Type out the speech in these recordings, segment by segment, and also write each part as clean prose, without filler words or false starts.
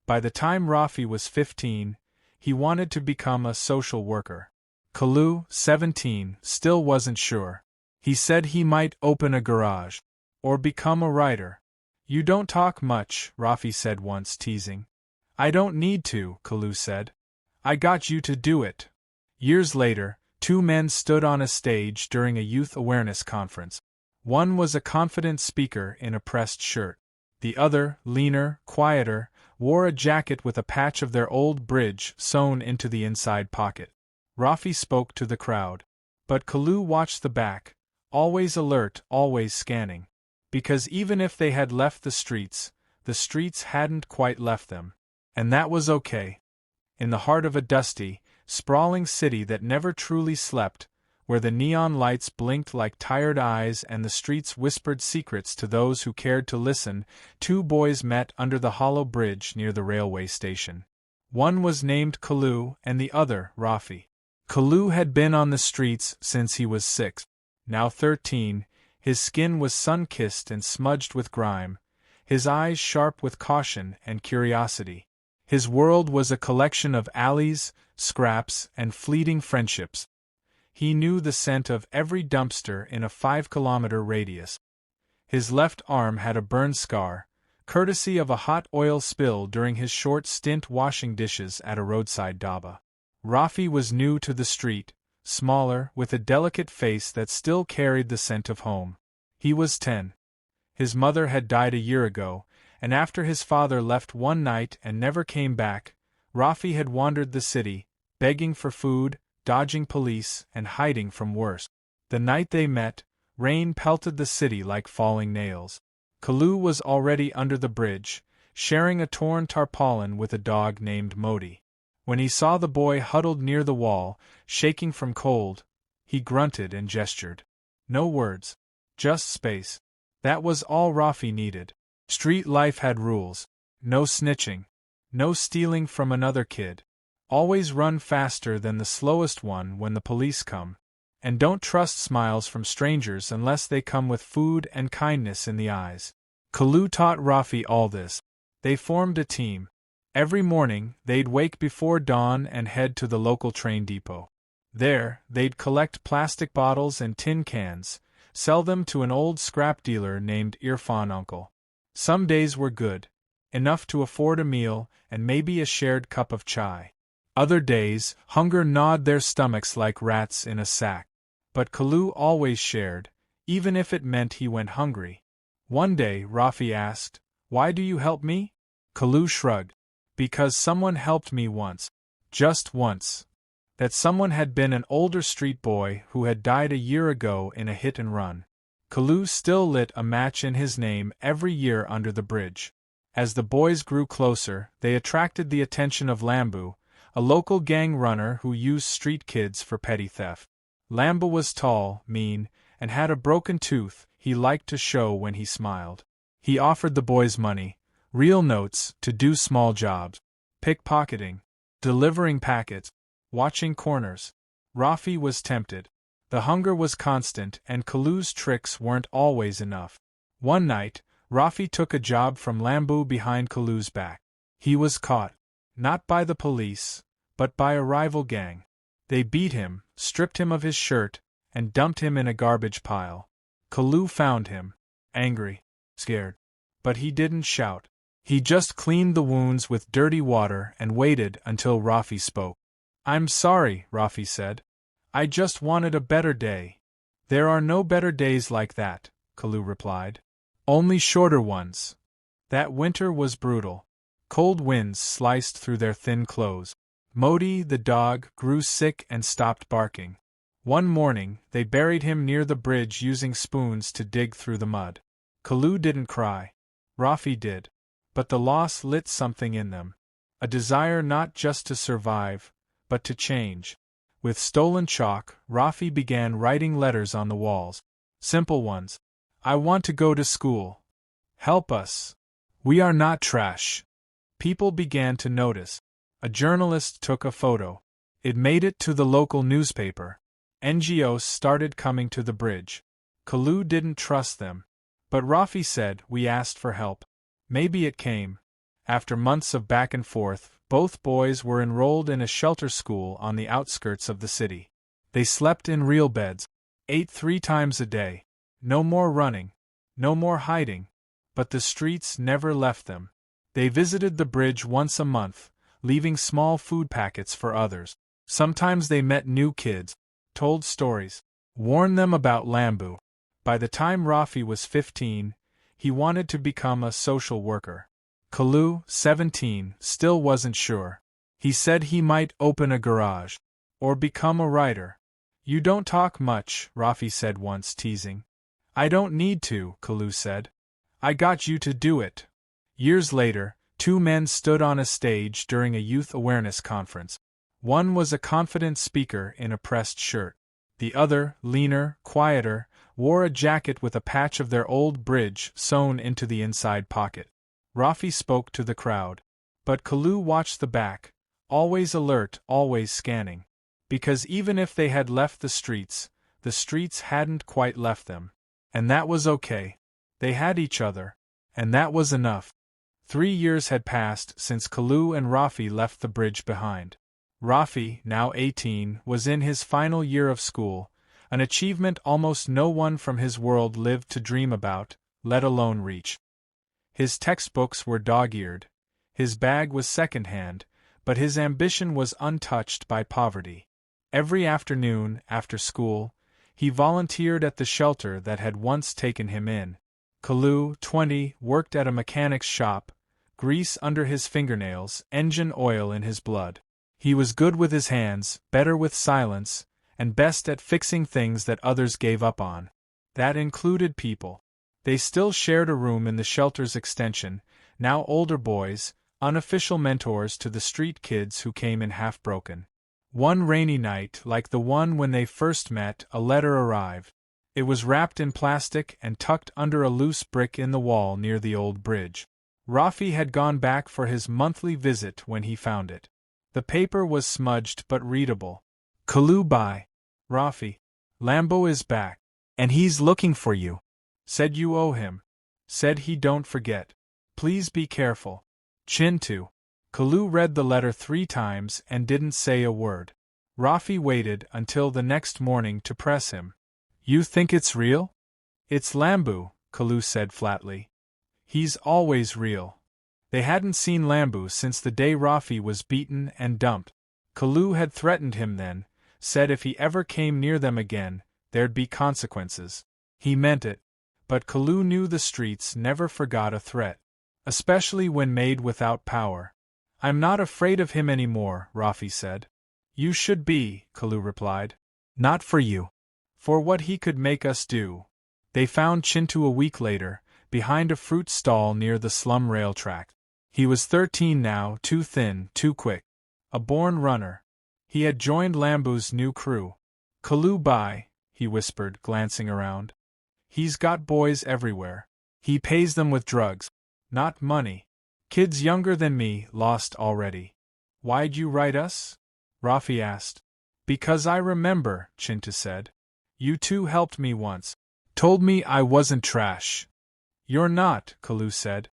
By the time Rafi was 15, he wanted to become a social worker. Kalu, 17, still wasn't sure. He said he might open a garage. Or become a writer. You don't talk much, Rafi said once, teasing. I don't need to, Kalu said. I got you to do it. Years later, two men stood on a stage during a youth awareness conference. One was a confident speaker in a pressed shirt. The other, leaner, quieter, wore a jacket with a patch of their old bridge sewn into the inside pocket. Rafi spoke to the crowd. But Kalu watched the back, always alert, always scanning. Because even if they had left the streets hadn't quite left them. And that was okay. In the heart of a dusty, sprawling city that never truly slept, where the neon lights blinked like tired eyes and the streets whispered secrets to those who cared to listen, two boys met under the hollow bridge near the railway station. One was named Kalu and the other Rafi. Kalu had been on the streets since he was 6. Now 13, his skin was sun-kissed and smudged with grime, his eyes sharp with caution and curiosity. His world was a collection of alleys, scraps, and fleeting friendships. He knew the scent of every dumpster in a 5-kilometer radius. His left arm had a burn scar, courtesy of a hot oil spill during his short stint washing dishes at a roadside dhaba. Rafi was new to the street, smaller, with a delicate face that still carried the scent of home. He was 10. His mother had died a year ago, and after his father left one night and never came back, Rafi had wandered the city, begging for food, dodging police, and hiding from worse. The night they met, rain pelted the city like falling nails. Kalu was already under the bridge, sharing a torn tarpaulin with a dog named Modi. When he saw the boy huddled near the wall, shaking from cold, he grunted and gestured. No words. Just space. That was all Rafi needed. Street life had rules. No snitching. No stealing from another kid. Always run faster than the slowest one when the police come. And don't trust smiles from strangers unless they come with food and kindness in the eyes. Kalu taught Rafi all this. They formed a team. Every morning, they'd wake before dawn and head to the local train depot. There, they'd collect plastic bottles and tin cans, sell them to an old scrap dealer named Irfan Uncle. Some days were good, enough to afford a meal and maybe a shared cup of chai. Other days, hunger gnawed their stomachs like rats in a sack. But Kalu always shared, even if it meant he went hungry. One day, Rafi asked, "Why do you help me?" Kalu shrugged. Because someone helped me once. Just once. That someone had been an older street boy who had died a year ago in a hit and run. Kalu still lit a match in his name every year under the bridge. As the boys grew closer, they attracted the attention of Lambu, a local gang runner who used street kids for petty theft. Lambu was tall, mean, and had a broken tooth he liked to show when he smiled. He offered the boys money, real notes, to do small jobs. Pickpocketing, delivering packets, watching corners. Rafi was tempted. The hunger was constant and Kalu's tricks weren't always enough. One night, Rafi took a job from Lambu behind Kalu's back. He was caught. Not by the police, but by a rival gang. They beat him, stripped him of his shirt, and dumped him in a garbage pile. Kalu found him, angry, scared. But he didn't shout. He just cleaned the wounds with dirty water and waited until Rafi spoke. "I'm sorry," Rafi said. "I just wanted a better day." "There are no better days like that," Kalu replied. "Only shorter ones." That winter was brutal. Cold winds sliced through their thin clothes. Modi, the dog, grew sick and stopped barking. One morning, they buried him near the bridge using spoons to dig through the mud. Kalu didn't cry. Rafi did. But the loss lit something in them. A desire not just to survive, but to change. With stolen chalk, Rafi began writing letters on the walls. Simple ones. "I want to go to school. Help us. We are not trash." People began to notice. A journalist took a photo. It made it to the local newspaper. NGOs started coming to the bridge. Kalu didn't trust them. But Rafi said, "We asked for help. Maybe it came." After months of back and forth, both boys were enrolled in a shelter school on the outskirts of the city. They slept in real beds, ate 3 times a day. No more running, no more hiding, but the streets never left them. They visited the bridge once a month, leaving small food packets for others. Sometimes they met new kids, told stories, warned them about Lambu. By the time Rafi was 15, he wanted to become a social worker. Kalu, 17, still wasn't sure. He said he might open a garage, or become a writer. "You don't talk much," Rafi said once, teasing. "I don't need to," Kalu said. "I got you to do it." Years later, 2 men stood on a stage during a youth awareness conference. One was a confident speaker in a pressed shirt. The other, leaner, quieter, wore a jacket with a patch of their old bridge sewn into the inside pocket. Rafi spoke to the crowd. But Kalu watched the back, always alert, always scanning. Because even if they had left the streets hadn't quite left them. And that was okay. They had each other. And that was enough. 3 years had passed since Kalu and Rafi left the bridge behind. Rafi, now 18, was in his final year of school, an achievement almost no one from his world lived to dream about, let alone reach. His textbooks were dog-eared, his bag was second-hand, but his ambition was untouched by poverty. Every afternoon, after school, he volunteered at the shelter that had once taken him in. Kalu, 20, worked at a mechanic's shop, grease under his fingernails, engine oil in his blood. He was good with his hands, better with silence, and best at fixing things that others gave up on. That included people. They still shared a room in the shelter's extension, now older boys, unofficial mentors to the street kids who came in half-broken. One rainy night, like the one when they first met, a letter arrived. It was wrapped in plastic and tucked under a loose brick in the wall near the old bridge. Rafi had gone back for his monthly visit when he found it. The paper was smudged but readable. "Kalu by Rafi. Lambo is back. And he's looking for you. Said you owe him. Said he don't forget. Please be careful. Chintu." Kalu read the letter 3 times and didn't say a word. Rafi waited until the next morning to press him. "You think it's real?" "It's Lambu," Kalu said flatly. "He's always real." They hadn't seen Lambu since the day Rafi was beaten and dumped. Kalu had threatened him then, said if he ever came near them again, there'd be consequences. He meant it. But Kalu knew the streets never forgot a threat. Especially when made without power. "I'm not afraid of him anymore," Rafi said. "You should be," Kalu replied. "Not for you. For what he could make us do." They found Chintu a week later, behind a fruit stall near the slum rail track. He was 13 now, too thin, too quick. A born runner. He had joined Lambu's new crew. "Kalu Bai," he whispered, glancing around. "He's got boys everywhere. He pays them with drugs. Not money. Kids younger than me, lost already." "Why'd you write us?" Rafi asked. "Because I remember," Chintu said. "You two helped me once. Told me I wasn't trash." "You're not," Kalu said.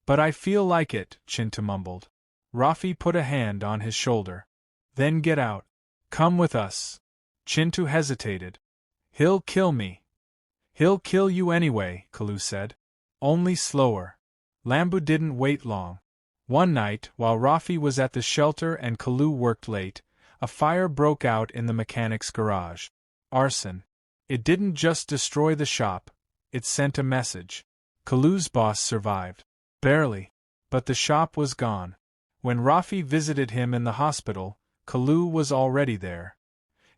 "But I feel like it," Chintu mumbled. Rafi put a hand on his shoulder. "Then get out. Come with us." Chintu hesitated. "He'll kill me." "He'll kill you anyway," Kalu said. "Only slower." Lambu didn't wait long. One night, while Rafi was at the shelter and Kalu worked late, a fire broke out in the mechanic's garage. Arson. It didn't just destroy the shop, it sent a message. Kalu's boss survived. Barely. But the shop was gone. When Rafi visited him in the hospital, Kalu was already there.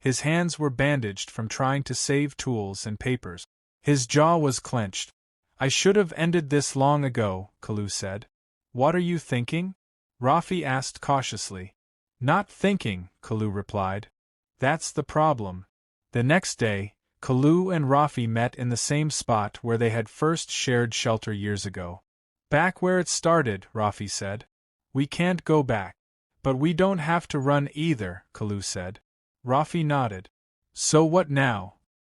His hands were bandaged from trying to save tools and papers. His jaw was clenched. "I should have ended this long ago," Kalu said. "What are you thinking?" Rafi asked cautiously. "Not thinking," Kalu replied. "That's the problem." The next day, Kalu and Rafi met in the same spot where they had first shared shelter years ago. "Back where it started," Rafi said. "We can't go back." "But we don't have to run either," Kalu said. Rafi nodded. "So what now?"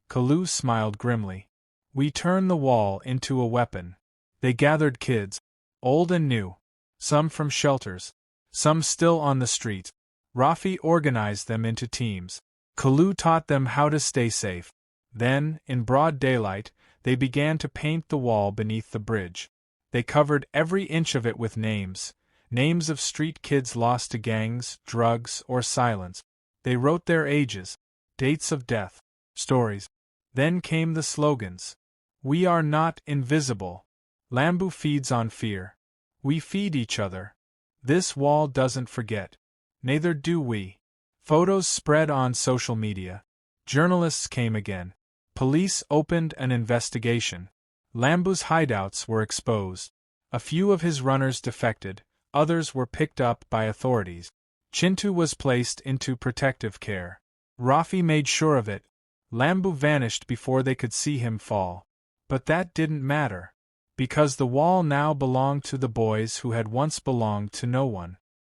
Kalu smiled grimly. "We turn the wall into a weapon." They gathered kids, old and new. some from shelters, some still on the street. Rafi organized them into teams. Kalu taught them how to stay safe. Then, in broad daylight, they began to paint the wall beneath the bridge. They covered every inch of it with names of street kids lost to gangs, drugs, or silence. They wrote their ages, dates of death, stories. Then came the slogans. We are not invisible. Lambu feeds on fear. We feed each other. This wall doesn't forget. Neither do we. Photos spread on social media. Journalists came again. Police opened an investigation. Lambu's hideouts were exposed. A few of his runners defected, others were picked up by authorities. Chintu was placed into protective care. Rafi made sure of it. Lambu vanished before they could see him fall. But that didn't matter, because the wall now belonged to the boys who had once belonged to no one.